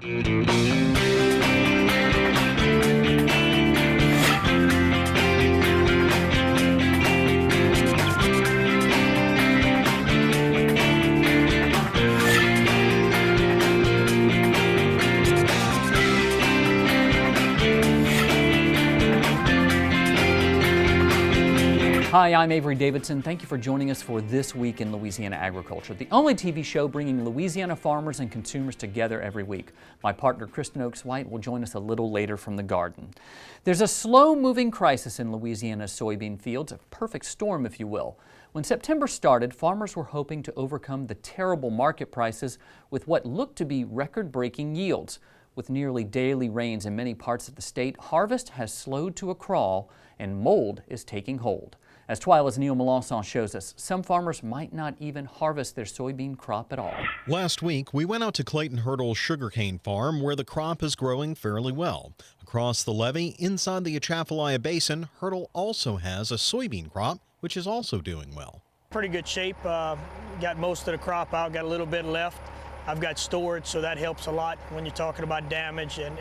Hi, I'm Avery Davidson. Thank you for joining us for This Week in Louisiana Agriculture, the only TV show bringing Louisiana farmers and consumers together every week. My partner, Kristen Oaks-White, will join us a little later from the garden. There's a slow-moving crisis in Louisiana's soybean fields, a perfect storm, if you will. When September started, farmers were hoping to overcome the terrible market prices with what looked to be record-breaking yields. With nearly daily rains in many parts of the state, harvest has slowed to a crawl and mold is taking hold. As TWILA's Neil Melanson shows us, some farmers might not even harvest their soybean crop at all. Last week, we went out to Clayton Hurdle's sugarcane farm where the crop is growing fairly well. Across the levee, inside the Atchafalaya Basin, Hurdle also has a soybean crop, which is also doing well. Pretty good shape. Got most of the crop out, got a little bit left. I've got storage, so that helps a lot when you're talking about damage and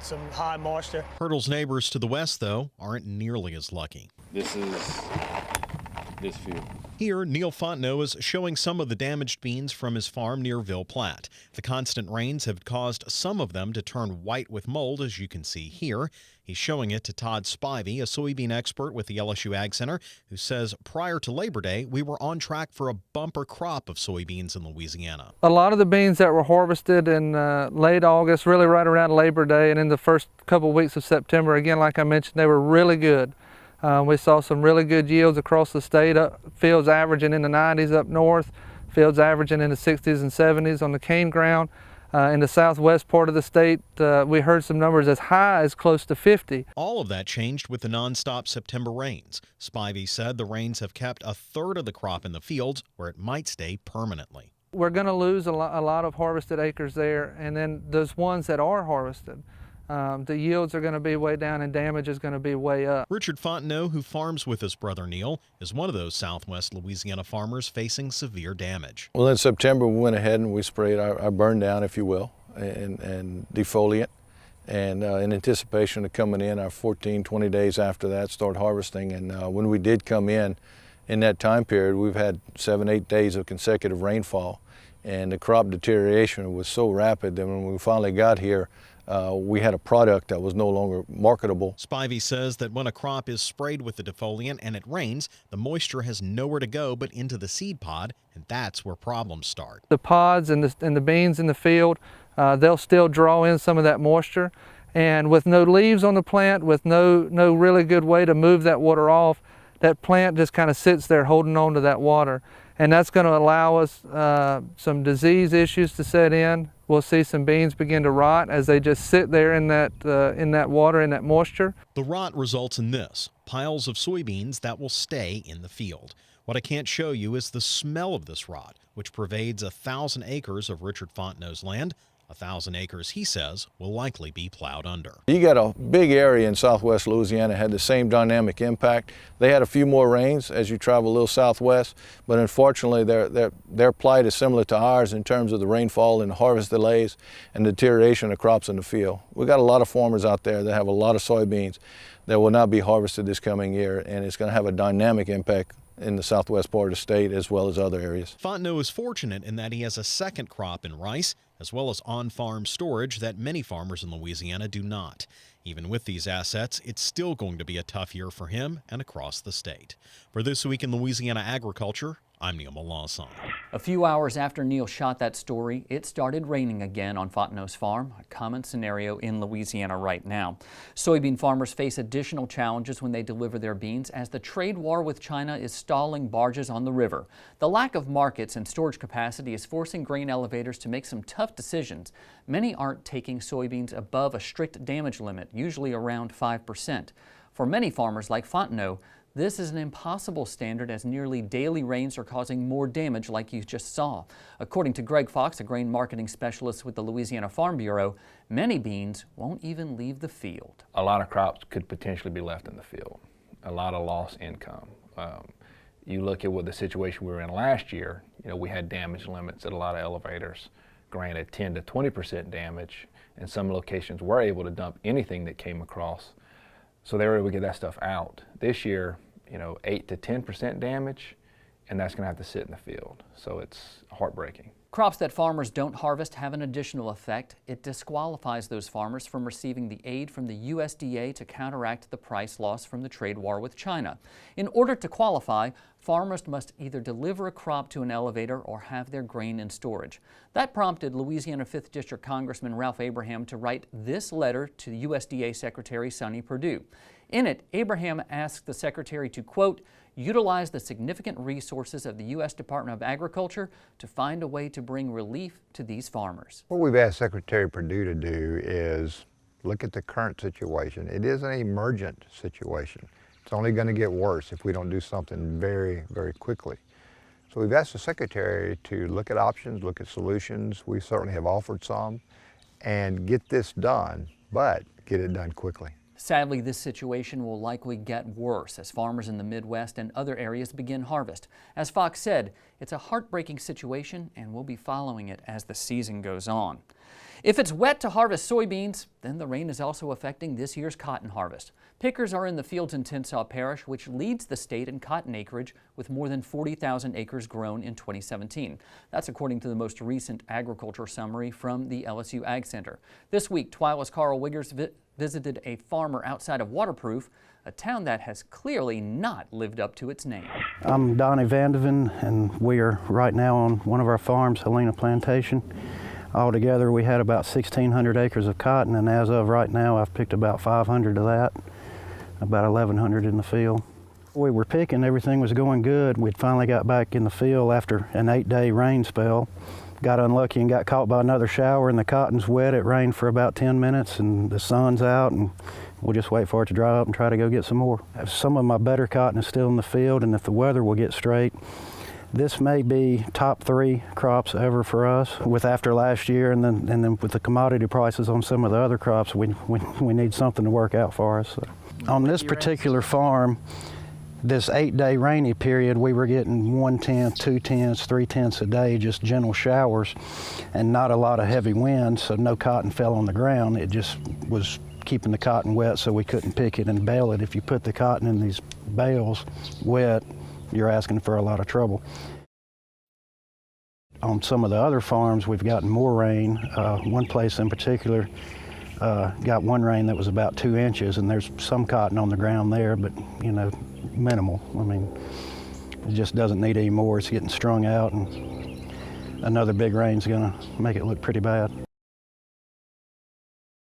some high moisture. Hurdle's neighbors to the west, though, aren't nearly as lucky. This is this field. Here, Neil Fontenot is showing some of the damaged beans from his farm near Ville Platte. The constant rains have caused some of them to turn white with mold, as you can see here. He's showing it to Todd Spivey, a soybean expert with the LSU Ag Center, who says prior to Labor Day, we were on track for a bumper crop of soybeans in Louisiana. A lot of the beans that were harvested in late August, really right around Labor Day, and in the first couple weeks of September, again, like I mentioned, they were really good. We saw some really good yields across the state, fields averaging in the 90s up north, fields averaging in the 60s and 70s on the cane ground. In the southwest part of the state, we heard some numbers as high as close to 50. All of that changed with the nonstop September rains. Spivey said the rains have kept a third of the crop in the fields where it might stay permanently. We're going to lose a lot of harvested acres there, and then those ones that are harvested, the yields are going to be way down and damage is going to be way up. Richard Fontenot, who farms with his brother Neil, is one of those southwest Louisiana farmers facing severe damage. Well, in September we went ahead and we sprayed our burn down, if you will, and defoliant. And in anticipation of coming in, our 14, 20 days after that, start harvesting. And when we did come in that time period, we've had 7, 8 days of consecutive rainfall. And the crop deterioration was so rapid that when we finally got here, we had a product that was no longer marketable. Spivey says that when a crop is sprayed with the defoliant and it rains, the moisture has nowhere to go but into the seed pod, and that's where problems start. The pods and the beans in the field, they'll still draw in some of that moisture. And with no leaves on the plant, with no really good way to move that water off, that plant just kind of sits there holding on to that water. And that's going to allow us some disease issues to set in. We'll see some beans begin to rot as they just sit there in that water, in that moisture. The rot results in this, piles of soybeans that will stay in the field. What I can't show you is the smell of this rot, which pervades 1,000 acres of Richard Fontenot's land. 1,000 acres, he says, will likely be plowed under. You got a big area in southwest Louisiana had the same dynamic impact. They had a few more rains as you travel a little southwest, but unfortunately their plight is similar to ours in terms of the rainfall and harvest delays and deterioration of crops in the field. We got a lot of farmers out there that have a lot of soybeans that will not be harvested this coming year, and it's going to have a dynamic impact in the southwest part of the state as well as other areas. Fontenot is fortunate in that he has a second crop in rice, as well as on-farm storage that many farmers in Louisiana do not. Even with these assets, it's still going to be a tough year for him and across the state. For This Week in Louisiana Agriculture, I'm Neil Melanson. A few hours after Neil shot that story, it started raining again on Fontenot's farm, a common scenario in Louisiana right now. Soybean farmers face additional challenges when they deliver their beans as the trade war with China is stalling barges on the river. The lack of markets and storage capacity is forcing grain elevators to make some tough decisions. Many aren't taking soybeans above a strict damage limit, usually around 5%. For many farmers like Fontenot, this is an impossible standard as nearly daily rains are causing more damage like you just saw. According to Greg Fox, a grain marketing specialist with the Louisiana Farm Bureau, many beans won't even leave the field. A lot of crops could potentially be left in the field. A lot of lost income. You look at what the situation we were in last year, we had damage limits at a lot of elevators. granted 10 to 20% damage, and some locations were able to dump anything that came across. So they were able to get that stuff out. This year, 8 to 10% damage, and that's going to have to sit in the field. So it's heartbreaking. Crops that farmers don't harvest have an additional effect. It disqualifies those farmers from receiving the aid from the USDA to counteract the price loss from the trade war with China. In order to qualify, farmers must either deliver a crop to an elevator or have their grain in storage. That prompted Louisiana 5th District Congressman Ralph Abraham to write this letter to USDA Secretary Sonny Perdue. In it, Abraham asked the Secretary to, quote, utilize the significant resources of the U.S. Department of Agriculture to find a way to bring relief to these farmers. What we've asked Secretary Perdue to do is look at the current situation. It is an emergent situation. It's only going to get worse if we don't do something very, very quickly. So we've asked the Secretary to look at options, look at solutions. We certainly have offered some, and get this done, but get it done quickly. Sadly, this situation will likely get worse as farmers in the Midwest and other areas begin harvest. As Fox said, it's a heartbreaking situation and we'll be following it as the season goes on. If it's wet to harvest soybeans, then the rain is also affecting this year's cotton harvest. Pickers are in the fields in Tensas Parish, which leads the state in cotton acreage with more than 40,000 acres grown in 2017. That's according to the most recent agriculture summary from the LSU Ag Center. This week, TWILA's Carl Wiggers visited a farmer outside of Waterproof, a town that has clearly not lived up to its name. I'm Donnie Vandeven, and we are right now on one of our farms, Helena Plantation. Altogether, we had about 1,600 acres of cotton, and as of right now, I've picked about 500 of that, about 1,100 in the field. We were picking, everything was going good. We'd finally got back in the field after an 8-day rain spell. Got unlucky and got caught by another shower, and the cotton's wet. It rained for about 10 minutes, and the sun's out, and we'll just wait for it to dry up and try to go get some more. Some of my better cotton is still in the field, and if the weather will get straight, this may be top 3 crops ever for us. With after last year, and then with the commodity prices on some of the other crops, we need something to work out for us. So. On this particular farm, this 8-day rainy period, we were getting 1/10, 2/10, 3/10 a day, just gentle showers, and not a lot of heavy winds, so no cotton fell on the ground. It just was keeping the cotton wet so we couldn't pick it and bale it. If you put the cotton in these bales wet, you're asking for a lot of trouble. On some of the other farms, we've gotten more rain. One place in particular got one rain that was about 2 inches, and there's some cotton on the ground there, but minimal. I mean, it just doesn't need any more. It's getting strung out, and another big rain's gonna make it look pretty bad.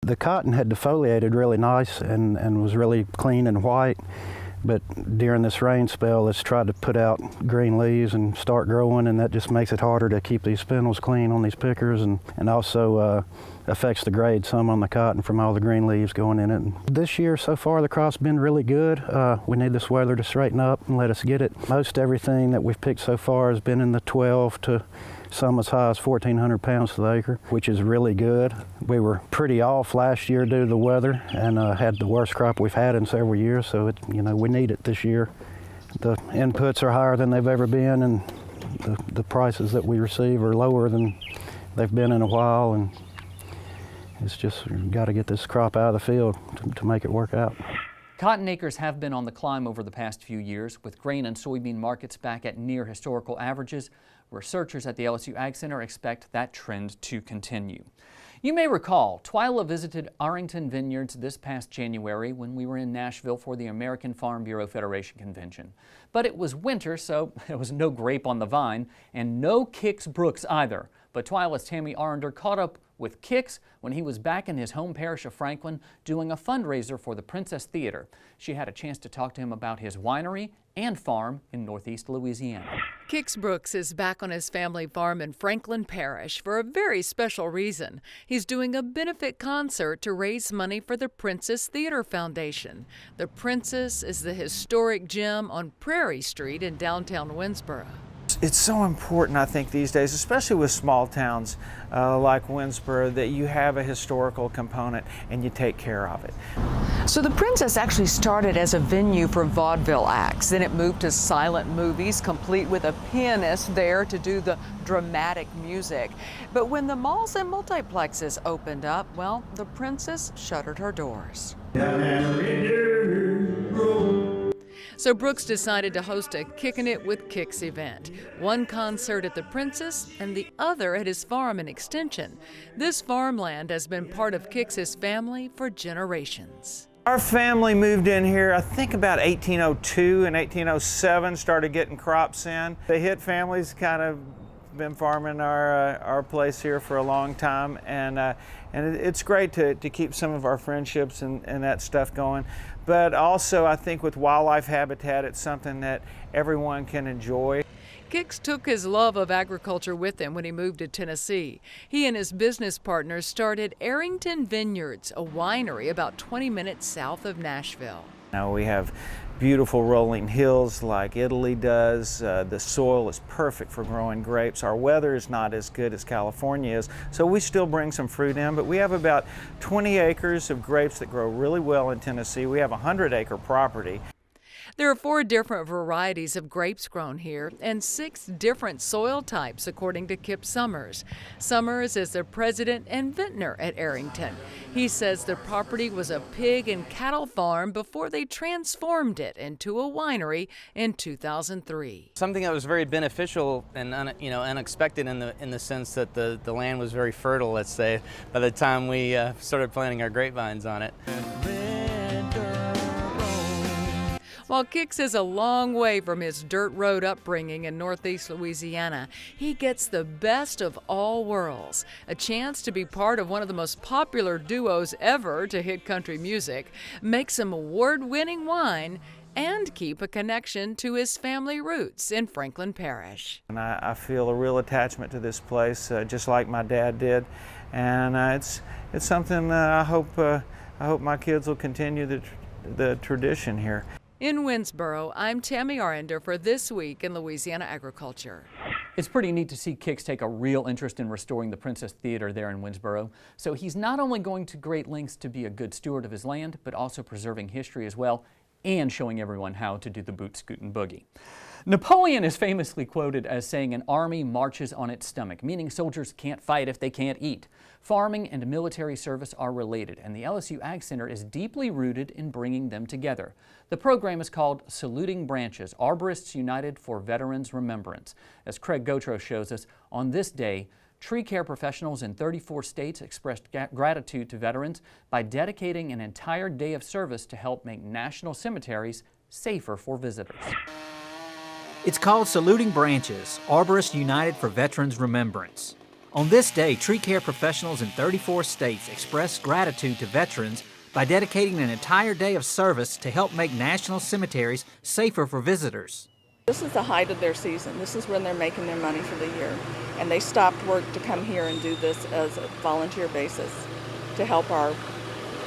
The cotton had defoliated really nice and was really clean and white, but during this rain spell, it's tried to put out green leaves and start growing, and that just makes it harder to keep these spindles clean on these pickers, and also affects the grade some on the cotton from all the green leaves going in it. This year so far the crop's been really good. We need this weather to straighten up and let us get it. Most everything that we've picked so far has been in the 12 to some as high as 1,400 pounds to the acre, which is really good. We were pretty off last year due to the weather, and had the worst crop we've had in several years, so we need it this year. The inputs are higher than they've ever been, and the prices that we receive are lower than they've been in a while, and it's just got to get this crop out of the field to make it work out. Cotton acres have been on the climb over the past few years, with grain and soybean markets back at near historical averages. Researchers at the LSU Ag Center expect that trend to continue. You may recall, TWILA visited Arrington Vineyards this past January when we were in Nashville for the American Farm Bureau Federation Convention. But it was winter, so there was no grape on the vine, and no Kix Brooks either. But TWILA's Tammy Arender caught up with Kix when he was back in his home parish of Franklin doing a fundraiser for the Princess Theater. She had a chance to talk to him about his winery and farm in northeast Louisiana. Kix Brooks is back on his family farm in Franklin Parish for a very special reason. He's doing a benefit concert to raise money for the Princess Theater Foundation. The Princess is the historic gym on Prairie Street in downtown Winsboro. It's so important, I think, these days, especially with small towns like Winsboro, that you have a historical component and you take care of it. So the Princess actually started as a venue for vaudeville acts. Then it moved to silent movies, complete with a pianist there to do the dramatic music. But when the malls and multiplexes opened up, well, the Princess shuttered her doors. So Brooks decided to host a Kickin' It with Kicks event. One concert at the Princess and the other at his farm in Extension. This farmland has been part of Kicks' family for generations. Our family moved in here, I think about 1802 and 1807, started getting crops in. The Hitt family's kind of been farming our place here for a long time, and it's great to keep some of our friendships and that stuff going. But also, I think with wildlife habitat, it's something that everyone can enjoy. Kicks took his love of agriculture with him when he moved to Tennessee. He and his business partners started Arrington Vineyards, a winery about 20 minutes south of Nashville. Now we have beautiful rolling hills like Italy does. The soil is perfect for growing grapes. Our weather is not as good as California is, so we still bring some fruit in, but we have about 20 acres of grapes that grow really well in Tennessee. We have a 100-acre property. There are 4 different varieties of grapes grown here and 6 different soil types, according to Kip Summers. Summers is the president and vintner at Arrington. He says the property was a pig and cattle farm before they transformed it into a winery in 2003. Something that was very beneficial and unexpected in the sense that the land was very fertile, let's say, by the time we started planting our grapevines on it. While Kicks is a long way from his dirt road upbringing in northeast Louisiana, he gets the best of all worlds. A chance to be part of one of the most popular duos ever to hit country music, make some award-winning wine, and keep a connection to his family roots in Franklin Parish. And I feel a real attachment to this place, just like my dad did. And it's something I hope my kids will continue the tradition here. In Winsboro, I'm Tammy Arender for This Week in Louisiana Agriculture. It's pretty neat to see Kicks take a real interest in restoring the Princess Theater there in Winsboro. So he's not only going to great lengths to be a good steward of his land, but also preserving history as well and showing everyone how to do the boot, scoot, and boogie. Napoleon is famously quoted as saying an army marches on its stomach, meaning soldiers can't fight if they can't eat. Farming and military service are related, and the LSU Ag Center is deeply rooted in bringing them together. The program is called Saluting Branches, Arborists United for Veterans Remembrance. As Craig Gautreaux shows us, on this day, tree care professionals in 34 states expressed gratitude to veterans by dedicating an entire day of service to help make national cemeteries safer for visitors. It's called Saluting Branches, Arborists United for Veterans Remembrance. On this day, tree care professionals in 34 states expressed gratitude to veterans by dedicating an entire day of service to help make national cemeteries safer for visitors. This is the height of their season. This is when they're making their money for the year. And they stopped work to come here and do this as a volunteer basis to help our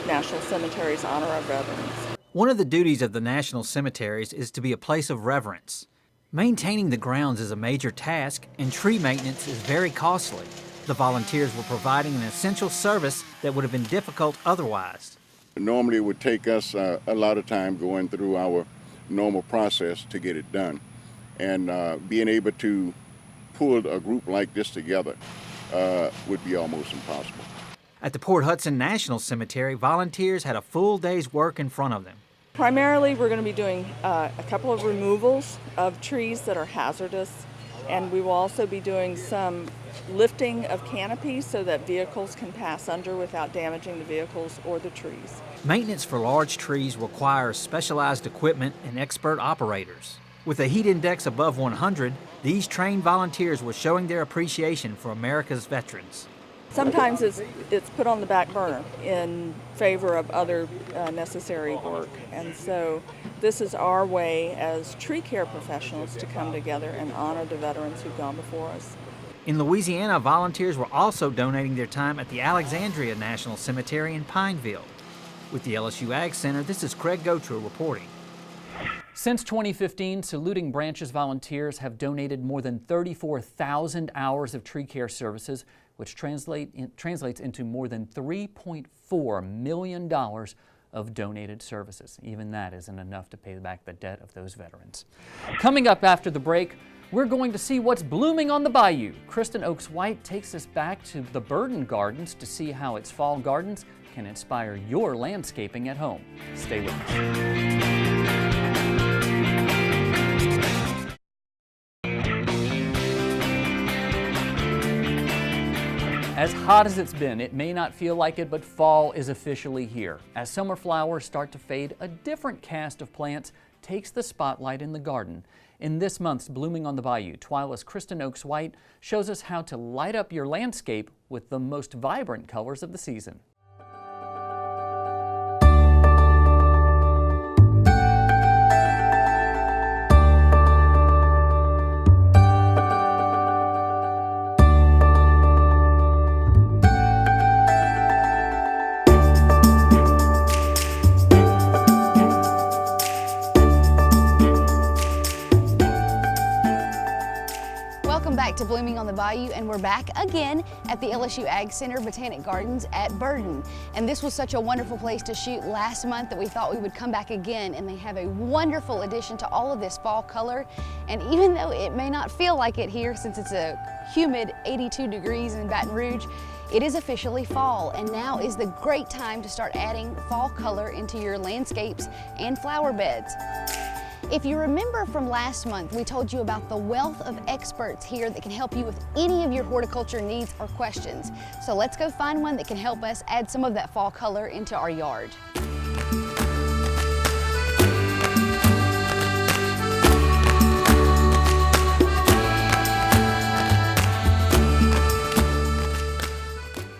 national cemeteries honor our veterans. One of the duties of the national cemeteries is to be a place of reverence. Maintaining the grounds is a major task, and tree maintenance is very costly. The volunteers were providing an essential service that would have been difficult otherwise. Normally it would take us a lot of time going through our normal process to get it done. And being able to pull a group like this together would be almost impossible. At the Port Hudson National Cemetery, volunteers had a full day's work in front of them. Primarily, we're going to be doing a couple of removals of trees that are hazardous, and we will also be doing some lifting of canopies so that vehicles can pass under without damaging the vehicles or the trees. Maintenance for large trees requires specialized equipment and expert operators. With a heat index above 100, these trained volunteers were showing their appreciation for America's veterans. Sometimes it's put on the back burner in favor of other necessary work. And so this is our way as tree care professionals to come together and honor the veterans who've gone before us. In Louisiana, volunteers were also donating their time at the Alexandria National Cemetery in Pineville. With the LSU Ag Center, this is Craig Gautreaux reporting. Since 2015, Saluting Branches volunteers have donated more than 34,000 hours of tree care services, which translates into more than $3.4 million of donated services. Even that isn't enough to pay back the debt of those veterans. Coming up after the break, we're going to see what's blooming on the bayou. Kristen Oakes-White takes us back to the Burden Gardens to see how its fall gardens can inspire your landscaping at home. Stay with us. As hot as it's been, it may not feel like it, but fall is officially here. As summer flowers start to fade, a different cast of plants takes the spotlight in the garden. In this month's Blooming on the Bayou, TWILA's Kristen Oakes-White shows us how to light up your landscape with the most vibrant colors of the season. Welcome back to Blooming on the Bayou, and we're back again at the LSU Ag Center Botanic Gardens at Burden. And this was such a wonderful place to shoot last month that we thought we would come back again, and they have a wonderful addition to all of this fall color. And even though it may not feel like it here since it's a humid 82 degrees in Baton Rouge, it is officially fall, and now is the great time to start adding fall color into your landscapes and flower beds. If you remember from last month, we told you about the wealth of experts here that can help you with any of your horticulture needs or questions. So let's go find one that can help us add some of that fall color into our yard.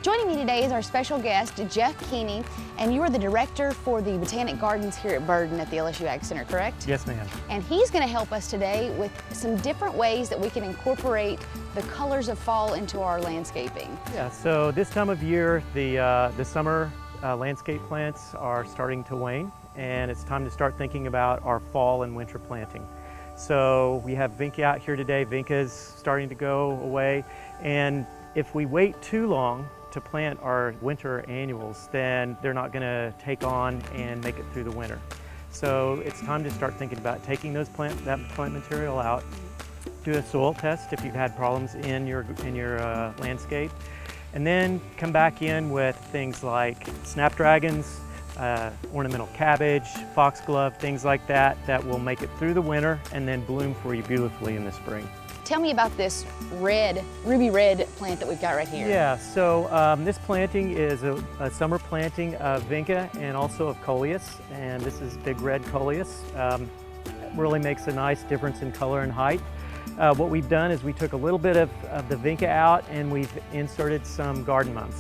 Joining me today is our special guest, Jeff Keeney, and you are the director for the Botanic Gardens here at Burden at the LSU Ag Center, correct? Yes, ma'am. And he's going to help us today with some different ways that we can incorporate the colors of fall into our landscaping. Yeah, so this time of year, the summer landscape plants are starting to wane, and it's time to start thinking about our fall and winter planting. So we have vinca out here today. Vinca's starting to go away, and if we wait too long to plant our winter annuals, then they're not going to take on and make it through the winter. So it's time to start thinking about taking that plant material out, do a soil test if you've had problems in your landscape, and then come back in with things like snapdragons, ornamental cabbage, foxglove, things like that will make it through the winter and then bloom for you beautifully in the spring. Tell me about this ruby red plant that we've got right here. Yeah, so this planting is a summer planting of vinca and also of coleus, and this is big red coleus. Really makes a nice difference in color and height. What we've done is we took a little bit of the vinca out and we've inserted some garden mums.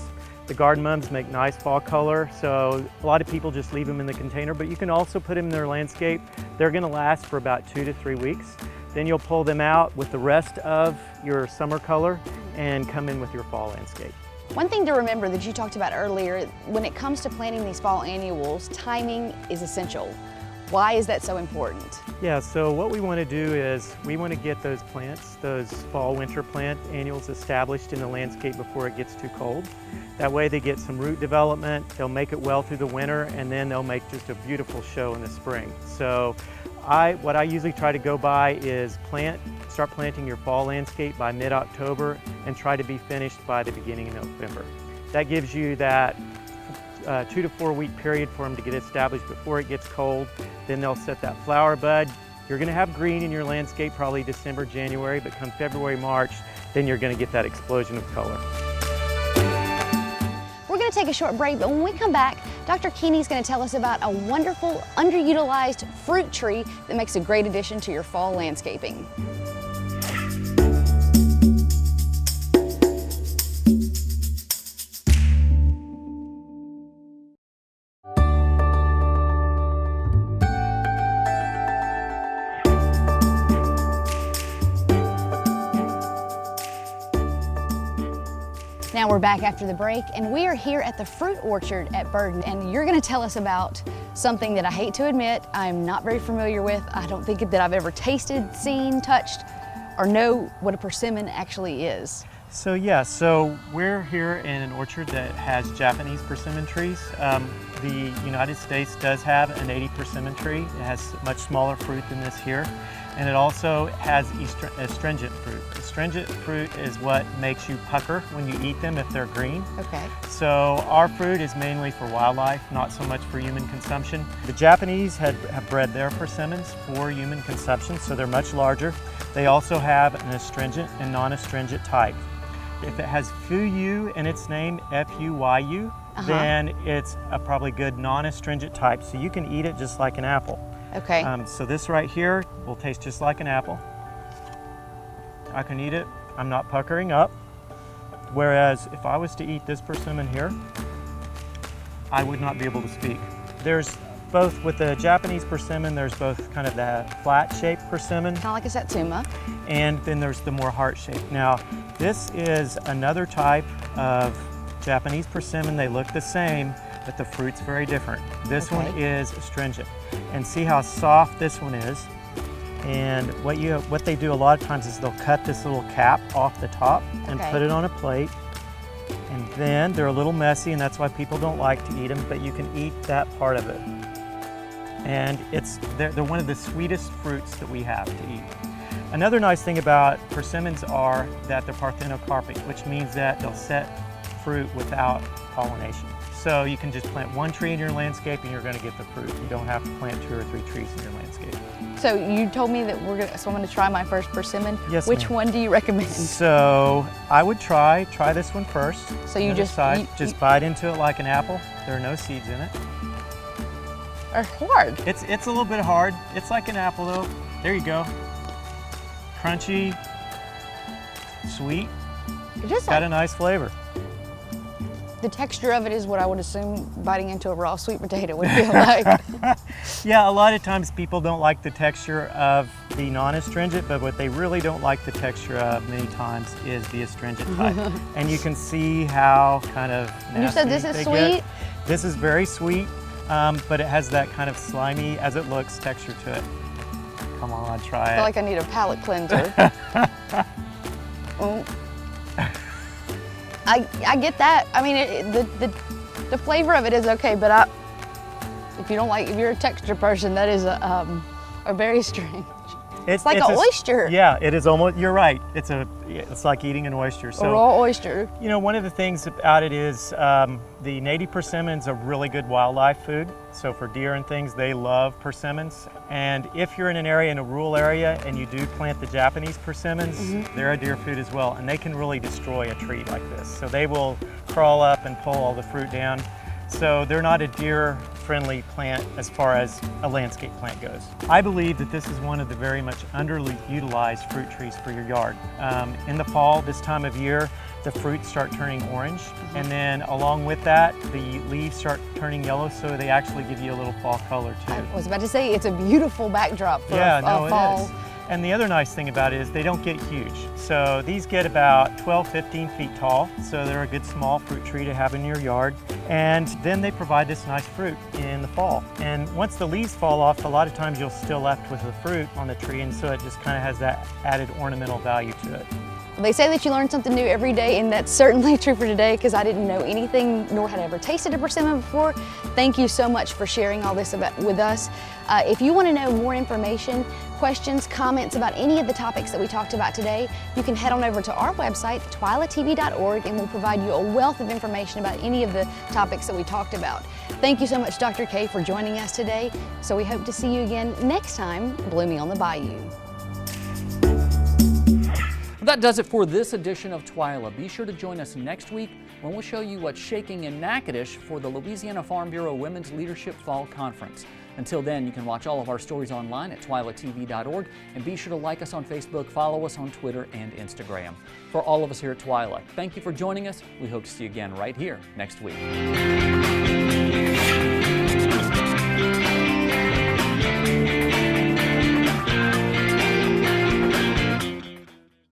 The garden mums make nice fall color, so a lot of people just leave them in the container, but you can also put them in their landscape. They're going to last for about 2 to 3 weeks. Then you'll pull them out with the rest of your summer color and come in with your fall landscape. One thing to remember that you talked about earlier, when it comes to planting these fall annuals, timing is essential. Why is that so important? Yeah, so what we want to do is we want to get those plants, those fall winter plant annuals established in the landscape before it gets too cold. That way they get some root development, they'll make it well through the winter, and then they'll make just a beautiful show in the spring. So what I usually try to go by is start planting your fall landscape by mid-October and try to be finished by the beginning of November. That gives you that 2 to 4 week period for them to get established before it gets cold. Then they'll set that flower bud. You're going to have green in your landscape probably December, January, but come February, March, then you're going to get that explosion of color. We're going to take a short break, but when we come back, Dr. Keeney's going to tell us about a wonderful, underutilized fruit tree that makes a great addition to your fall landscaping. Now we're back after the break, and we are here at the fruit orchard at Burden, and you're going to tell us about something that I hate to admit I'm not very familiar with. I don't think that I've ever tasted, seen, touched, or know what a persimmon actually is. So yeah, so we're here in an orchard that has Japanese persimmon trees. The United States does have a native persimmon tree. It has much smaller fruit than this here. And it also has astringent fruit. Astringent fruit is what makes you pucker when you eat them if they're green. Okay. So our fruit is mainly for wildlife, not so much for human consumption. The Japanese have bred their persimmons for human consumption, so they're much larger. They also have an astringent and non-astringent type. If it has fuyu in its name, F-U-Y-U, then it's a probably good non-astringent type, so you can eat it just like an apple. Okay. So this right here will taste just like an apple. I can eat it, I'm not puckering up. Whereas if I was to eat this persimmon here, I would not be able to speak. There's both, with the Japanese persimmon, there's both kind of the flat-shaped persimmon. Kind of like a satsuma. And then there's the more heart-shaped. Now, this is another type of Japanese persimmon. They look the same, but the fruit's very different. This one is astringent. And see how soft this one is. And what they do a lot of times is they'll cut this little cap off the top and put it on a plate. And then they're a little messy, and that's why people don't like to eat them, but you can eat that part of it. And they're one of the sweetest fruits that we have to eat. Another nice thing about persimmons are that they're parthenocarpic, which means that they'll set fruit without pollination. So you can just plant one tree in your landscape and you're going to get the fruit. You don't have to plant 2 or 3 trees in your landscape. So you told me that so I'm going to try my first persimmon. Yes, Which one do you recommend? So I would try this one first. So you just bite into it like an apple. There are no seeds in it. Are hard. It's a little bit hard. It's like an apple though. There you go. Crunchy, sweet. It's got a nice flavor. The texture of it is what I would assume biting into a raw sweet potato would feel like. Yeah, a lot of times people don't like the texture of the non-astringent, but what they really don't like the texture of many times is the astringent type. And you can see how kind of nasty You said this is they sweet? get. This is very sweet, but it has that kind of slimy, as it looks, texture to it. Come on, try it. I feel like I need a palate cleanser. I get that. I mean, the flavor of it is okay, but if you're a texture person, that is a very strange. It's like an oyster. Yeah, it is almost. You're right. It's like eating an oyster. So, a raw oyster. You know, one of the things about it is the native persimmon's a really good wildlife food. So for deer and things, they love persimmons. And if you're in an area, in a rural area, and you do plant the Japanese persimmons, they're a deer food as well, and they can really destroy a tree like this. So they will crawl up and pull all the fruit down. So they're not a deer-friendly plant as far as a landscape plant goes. I believe that this is one of the very much underutilized fruit trees for your yard. In the fall, this time of year, the fruits start turning orange, and then along with that, the leaves start turning yellow, so they actually give you a little fall color too. I was about to say, it's a beautiful backdrop for fall. It is. And the other nice thing about it is they don't get huge. So these get about 12, 15 feet tall, so they're a good small fruit tree to have in your yard. And then they provide this nice fruit in the fall. And once the leaves fall off, a lot of times you're still left with the fruit on the tree, and so it just kind of has that added ornamental value to it. They say that you learn something new every day, and that's certainly true for today because I didn't know anything, nor had I ever tasted a persimmon before. Thank you so much for sharing all this with us. If you want to know more information, questions, comments about any of the topics that we talked about today, you can head on over to our website, twilatv.org, and we'll provide you a wealth of information about any of the topics that we talked about. Thank you so much, Dr. K, for joining us today. So we hope to see you again next time, Blooming on the Bayou. That does it for this edition of TWILA. Be sure to join us next week when we'll show you what's shaking in Natchitoches for the Louisiana Farm Bureau Women's Leadership Fall Conference. Until then, you can watch all of our stories online at twilatv.org, and be sure to like us on Facebook, follow us on Twitter and Instagram. For all of us here at TWILA, thank you for joining us. We hope to see you again right here next week.